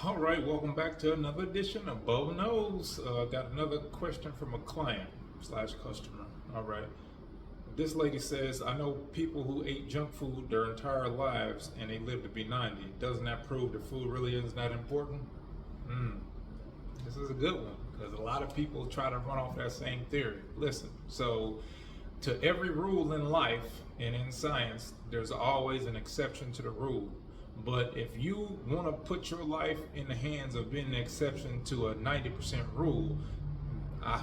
All right, welcome back to another edition of Bo Knows. Got another question from a client slash customer. All right. This lady says, I know people who ate junk food their entire lives and they live to be 90. Doesn't that prove that food really is not important? This is a good one because a lot of people try to run off that same theory. Listen, so to every rule in life and in science, there's always an exception to the rule. But if you want to put your life in the hands of being an exception to a 90% rule,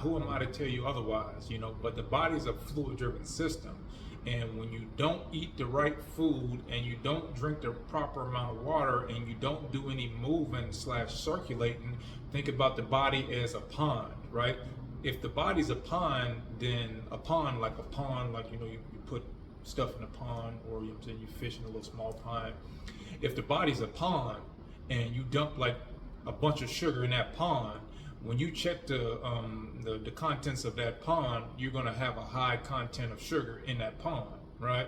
who am I to tell you otherwise? But the body's a fluid-driven system, and when you don't eat the right food, and you don't drink the proper amount of water, and you don't do any moving slash circulating, think about the body as a pond, right? If the body's a pond, then a pond, like you put stuff in a pond, or you fish in a little small pond. If the body's a pond and you dump like a bunch of sugar in that pond, when you check the contents of that pond, you're gonna have a high content of sugar in that pond, right?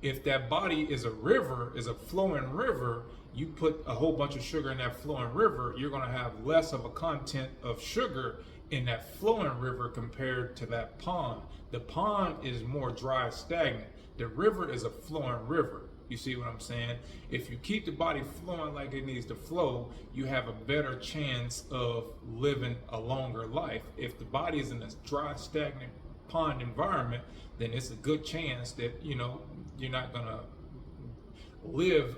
If that body is a river, is a flowing river, you put a whole bunch of sugar in that flowing river, you're gonna have less of a content of sugar in that flowing river compared to that pond. The pond is more dry, stagnant. The river is a flowing river. You see what I'm saying? If you keep the body flowing like it needs to flow, you have a better chance of living a longer life. If the body is in a dry, stagnant pond environment, then it's a good chance that you're not gonna live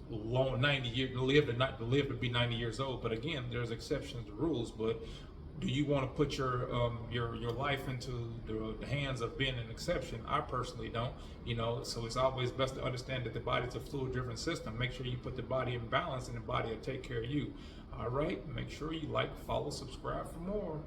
long 90 years, live to be 90 years old. But again, there's exceptions to rules. But do you want to put your life into the hands of being an exception? I personally don't. So it's always best to understand that the body's a fluid-driven system. Make sure you put the body in balance, and the body will take care of you. All right. Make sure you like, follow, subscribe for more.